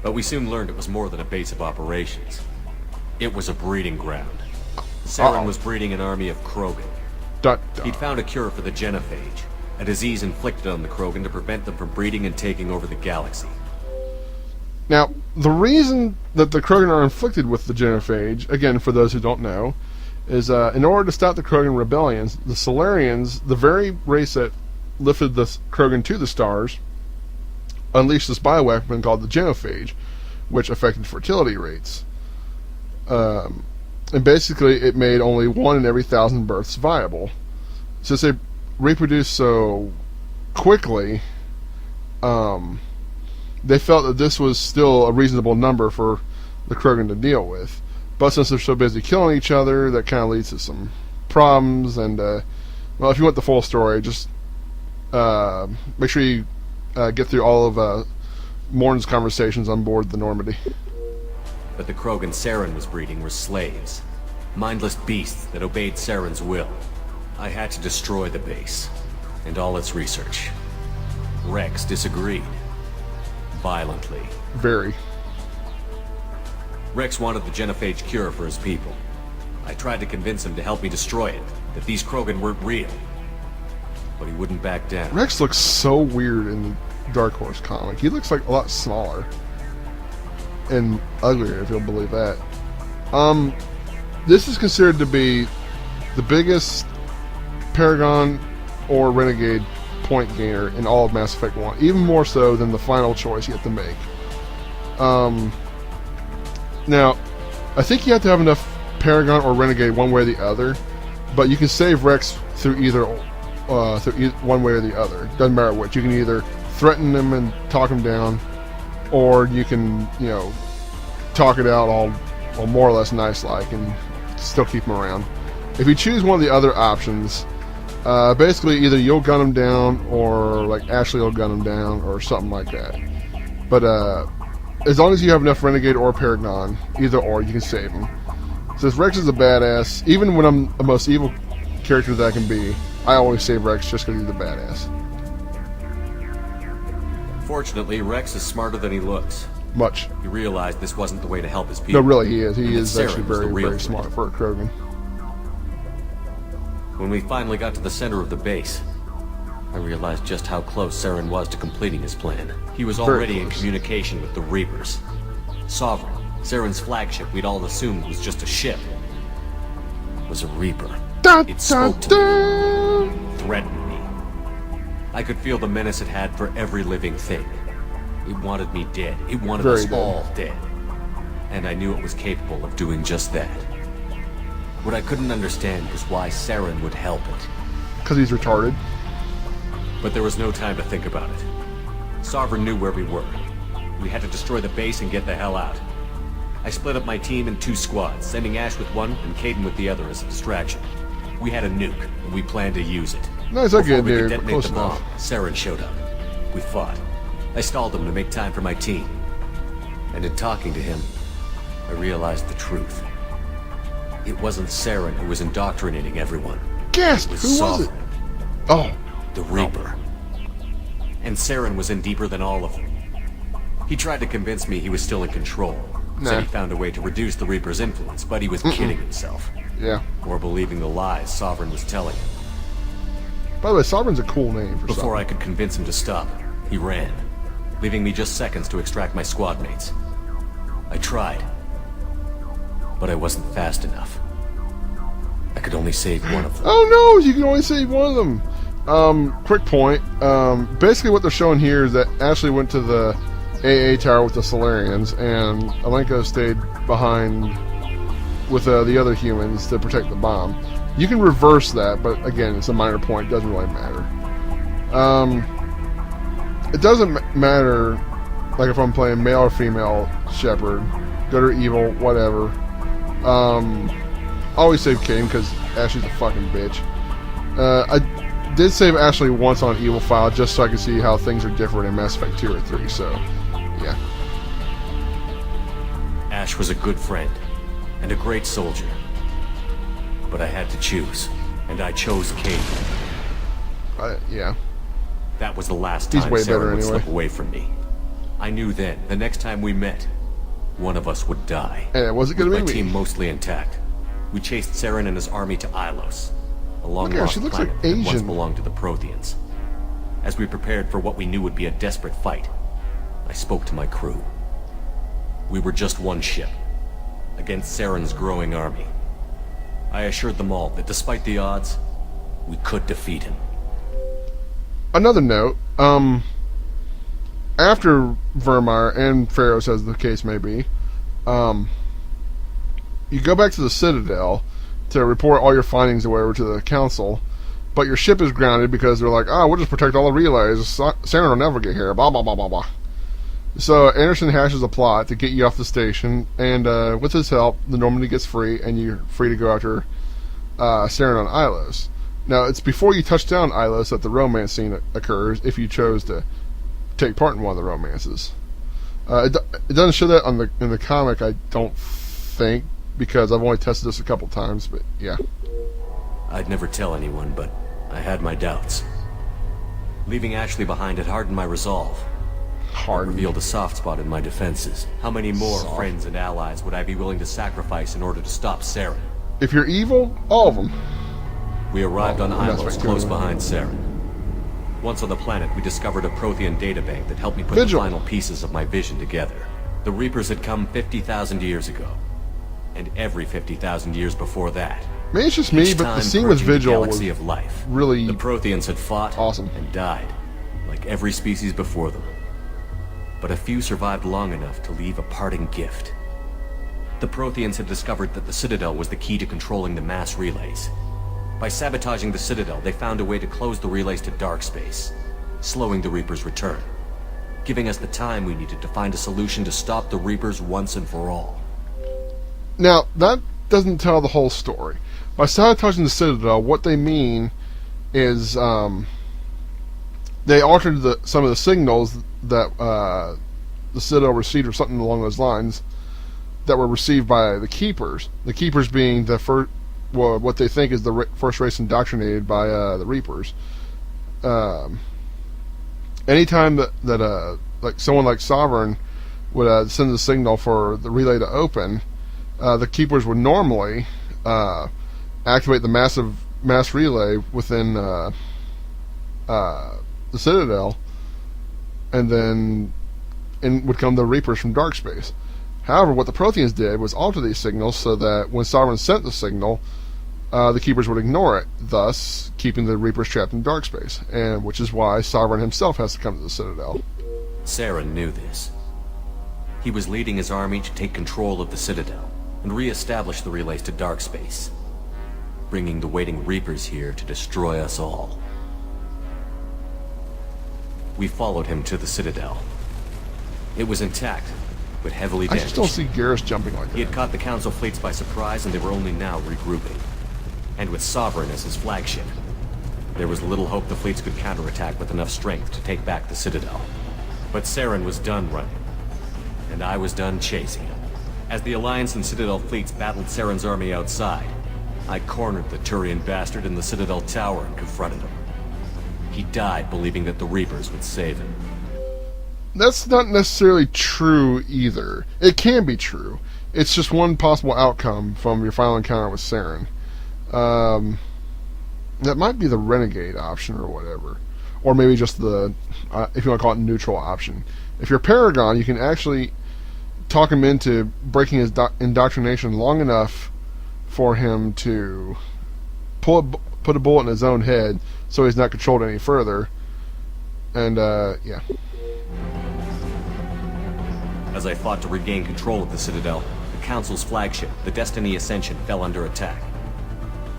But we soon learned it was more than a base of operations. It was a breeding ground. Saren was breeding an army of krogan. He'd found a cure for the genophage, a disease inflicted on the krogan to prevent them from breeding and taking over the galaxy. Now, the reason that the krogan are inflicted with the genophage, again, for those who don't know, is in order to stop the krogan rebellions, the Solarians, the very race that lifted the krogan to the stars, unleashed this bioweapon called the genophage, which affected fertility rates. And basically, it made only 1 in every 1,000 births viable. Since they reproduce so quickly, they felt that this was still a reasonable number for the krogan to deal with. But since they're so busy killing each other, that kind of leads to some problems. And, well, if you want the full story, just make sure you get through all of Morn's conversations on board the Normandy. But the krogan Saren was breeding were slaves. Mindless beasts that obeyed Saren's will. I had to destroy the base, and all its research. Rex disagreed. Violently. Very. Rex wanted the genophage cure for his people. I tried to convince him to help me destroy it, that these krogan weren't real. But he wouldn't back down. Rex looks so weird in the Dark Horse comic. He looks like a lot smaller. And uglier, if you'll believe that. This is considered to be the biggest Paragon or Renegade point gainer in all of Mass Effect 1. Even more so than the final choice you have to make. Now, I think you have to have enough Paragon or Renegade one way or the other, but you can save Rex through either one way or the other. Doesn't matter which. You can either threaten him and talk him down, or you can, you know, talk it out all more or less nice-like and still keep him around. If you choose one of the other options, basically either you'll gun him down, or like Ashley will gun him down, or something like that. But as long as you have enough Renegade or Paragon, either or, you can save him. Since Rex is a badass, even when I'm the most evil character that I can be, I always save Rex just because he's a badass. Fortunately, Rex is smarter than he looks. Much. He realized this wasn't the way to help his people. No, really, he is. He and is actually very smart for a krogan. When we finally got to the center of the base, I realized just how close Saren was to completing his plan. He was already in communication with the Reapers. Sovereign, Saren's flagship we'd all assumed was just a ship, was a Reaper. It spoke to me, threatened me. I could feel the menace it had for every living thing. It wanted me dead. It wanted us all dead. And I knew it was capable of doing just that. What I couldn't understand was why Saren would help it. Because he's retarded. But there was no time to think about it. Sovereign knew where we were. We had to destroy the base and get the hell out. I split up my team in 2 squads, sending Ash with one and Caden with the other as a distraction. We had a nuke, and we planned to use it. Nice, I get Before we there. could detonate Close the bomb, enough. Saren showed up. We fought. I stalled him to make time for my team. And in talking to him, I realized the truth. It wasn't Saren who was indoctrinating everyone. Gasp! It was Who was it? Sovereign, Oh. the Reaper. And Saren was in deeper than all of them. He tried to convince me he was still in control. Nah. Said he found a way to reduce the Reaper's influence, but he was kidding himself. Yeah. Or believing the lies Sovereign was telling him. By the way, Sovereign's a cool name for Before I something. could convince him to stop, he ran, leaving me just seconds to extract my squad mates. I tried, but I wasn't fast enough. I could only save one of them. Oh no! You can only save one of them! Quick point. Basically what they're showing here is that Ashley went to the AA tower with the Solarians, and Alenka stayed behind with the other humans to protect the bomb. You can reverse that, but again, it's a minor point. It doesn't really matter. It doesn't matter, like if I'm playing male or female Shepard, good or evil, whatever. Always save Caden because Ashley's a fucking bitch. I did save Ashley once on Evil File just so I could see how things are different in Mass Effect 2 or 3, so yeah. Ash was a good friend and a great soldier. But I had to choose, and I chose Caden. Yeah. That was the last He's time way Saren better would anyway. slip away from me. I knew then, the next time we met, one of us would die. And it wasn't going to With be my me. team mostly intact, we chased Saren and his army to Ilos, a Look at her, long-lost she looks planet like that once Asian. belonged to the Protheans. As we prepared for what we knew would be a desperate fight, I spoke to my crew. We were just one ship, against Saren's growing army. I assured them all that despite the odds, we could defeat him. Another note, after Virmire and Pharaohs, as the case may be, you go back to the Citadel to report all your findings or whatever to the council, but your ship is grounded because they're like, we'll just protect all the relays. Saren will never get here, blah, blah, blah, blah, blah. So Anderson hashes a plot to get you off the station, and with his help, the Normandy gets free, and you're free to go after Saren on Ilos. Now, it's before you touch down Ilos that the romance scene occurs, if you chose to take part in one of the romances. It doesn't show that in the comic, I don't think, because I've only tested this a couple times, but yeah. I'd never tell anyone, but I had my doubts. Leaving Ashley behind had hardened my resolve. Hard. Revealed a soft spot in my defenses. How many more friends and allies would I be willing to sacrifice in order to stop Saren? If you're evil, all of them. We arrived on that's Ilos, right, close too. behind Saren. Once on the planet, we discovered a Prothean databank that helped me put Vigil. the final pieces of my vision together. The Reapers had come 50,000 years ago, and every 50,000 years before that. Maybe it's just me, Each but the time scene with purging the Vigil was galaxy of life. really The Protheans had fought awesome. and died, like every species before them. But a few survived long enough to leave a parting gift. The Protheans had discovered that the Citadel was the key to controlling the mass relays. By sabotaging the Citadel, they found a way to close the relays to dark space, slowing the Reapers' return, giving us the time we needed to find a solution to stop the Reapers once and for all. Now, that doesn't tell the whole story. By sabotaging the Citadel, what they mean is they altered some of the signals that the Citadel received, or something along those lines, that were received by the Keepers. The Keepers being the first, what they think is the first race indoctrinated by the Reapers. Anytime that like someone like Sovereign would send the signal for the relay to open, the Keepers would normally activate the mass relay within the Citadel, and then in would come the Reapers from dark space. However, what the Protheans did was alter these signals so that when Sovereign sent the signal, the Keepers would ignore it, thus keeping the Reapers trapped in dark space, and which is why Sovereign himself has to come to the Citadel. Saren knew this. He was leading his army to take control of the Citadel and re-establish the relays to dark space, bringing the waiting Reapers here to destroy us all. We followed him to the Citadel. It was intact, but heavily I damaged. just don't see Garrus jumping like He that. had caught the Council fleets by surprise, and they were only now regrouping. And with Sovereign as his flagship, there was little hope the fleets could counterattack with enough strength to take back the Citadel. But Saren was done running, and I was done chasing him. As the Alliance and Citadel fleets battled Saren's army outside, I cornered the Turian bastard in the Citadel tower and confronted him. He died believing that the Reapers would save him. That's not necessarily true either. It can be true. It's just one possible outcome from your final encounter with Saren. That might be the Renegade option or whatever. Or maybe just the, if you want to call it, neutral option. If you're Paragon, you can actually talk him into breaking his indoctrination long enough for him to put a bullet in his own head so he's not controlled any further. And, yeah. As I fought to regain control of the Citadel, the Council's flagship, the Destiny Ascension, fell under attack.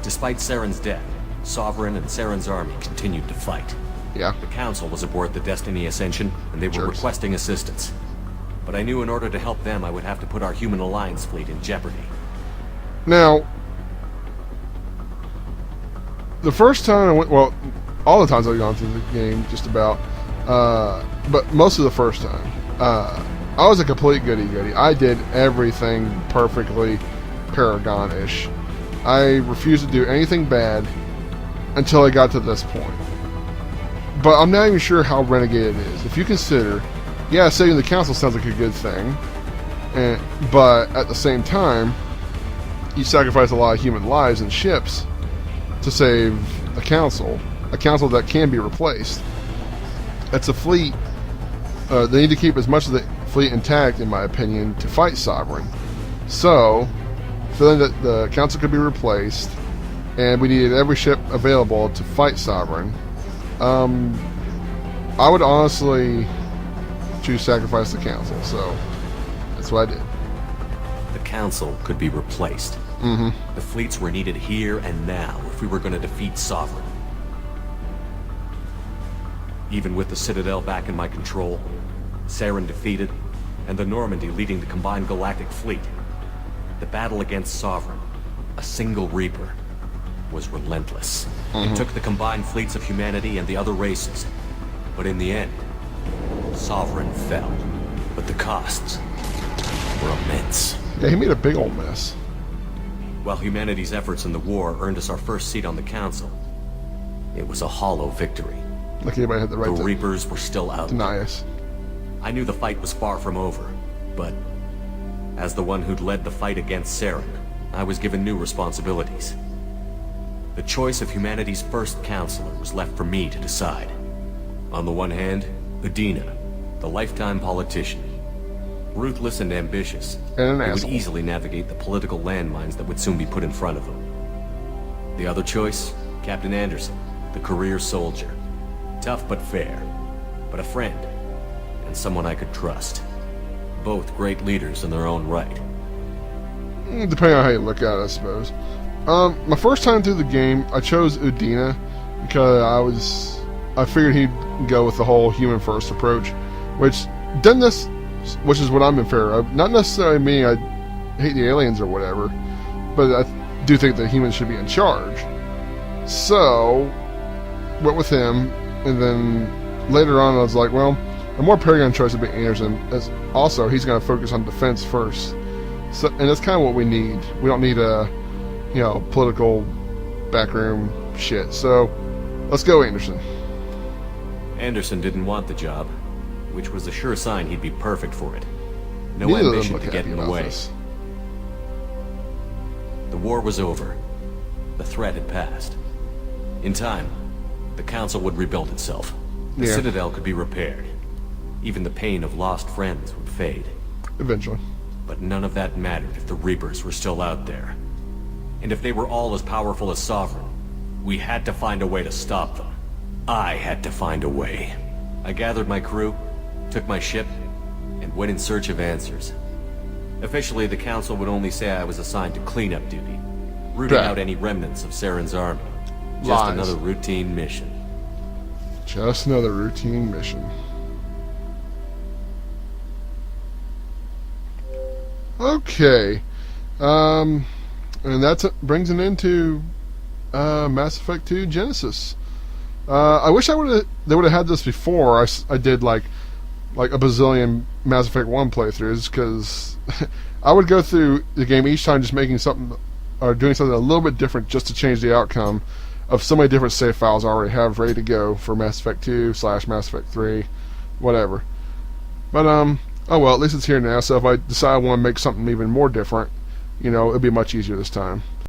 Despite Saren's death, Sovereign and Saren's army continued to fight. Yeah. The Council was aboard the Destiny Ascension, and they were Jerks. requesting assistance. But I knew in order to help them, I would have to put our human alliance fleet in jeopardy. Now, the first time I went, well, all the times I've gone through the game, just about, but most of the first time, I was a complete goody-goody. I did everything perfectly Paragon-ish. I refused to do anything bad until I got to this point. But I'm not even sure how renegade it is. If you consider yeah, saving the council sounds like a good thing, but at the same time, you sacrifice a lot of human lives and ships to save a council that can be replaced. It's a fleet. They need to keep as much of the fleet intact, in my opinion, to fight Sovereign. So, feeling that the council could be replaced, and we needed every ship available to fight Sovereign, I would honestly choose sacrifice the council. So, that's what I did. The council could be replaced. The fleets were needed here and now if we were going to defeat Sovereign. Even with the Citadel back in my control, Saren defeated, and the Normandy leading the combined galactic fleet, the battle against Sovereign, a single Reaper, was relentless. It took the combined fleets of humanity and the other races, but in the end, Sovereign fell. But the costs were immense. Yeah, he made a big old mess. While humanity's efforts in the war earned us our first seat on the Council, it was a hollow victory. Like anybody had the right The to Reapers were still out. deny us. I knew the fight was far from over, but as the one who'd led the fight against Saren, I was given new responsibilities. The choice of humanity's first counselor was left for me to decide. On the one hand, Udina, the lifetime politician. Ruthless and ambitious, And an he would asshole. easily navigate the political landmines that would soon be put in front of him. The other choice, Captain Anderson, the career soldier. Tough but fair, but a friend, and someone I could trust. Both great leaders in their own right. Depending on how you look at it, I suppose. My first time through the game, I chose Udina because I figured he'd go with the whole human first approach, which is what I'm in favor of. Not necessarily meaning I hate the aliens or whatever, but I do think that humans should be in charge. So, went with him, and then later on I was like, well, a more Paragon choice would be Anderson, as also he's going to focus on defense first. So, and that's kind of what we need. We don't need a, political backroom shit. So, let's go Anderson. Anderson didn't want the job, which was a sure sign he'd be perfect for it. No Neither of them ambition look to get happy in the about way. this. The war was over. The threat had passed. In time, the Council would rebuild itself. The Yeah. Citadel could be repaired. Even the pain of lost friends would fade. Eventually. But none of that mattered if the Reapers were still out there. And if they were all as powerful as Sovereign, we had to find a way to stop them. I had to find a way. I gathered my crew, took my ship, and went in search of answers. Officially, the Council would only say I was assigned to cleanup duty, rooting Right. out any remnants of Saren's army. Just Lies. another routine mission. Just another routine mission. Okay. And that brings an end to Mass Effect 2 Genesis. I wish they would have had this before I did like a bazillion Mass Effect 1 playthroughs, because I would go through the game each time just making something or doing something a little bit different just to change the outcome of so many different save files I already have ready to go for Mass Effect 2 / Mass Effect 3, whatever. But oh well, at least it's here now, so if I decide I want to make something even more different, it'll be much easier this time.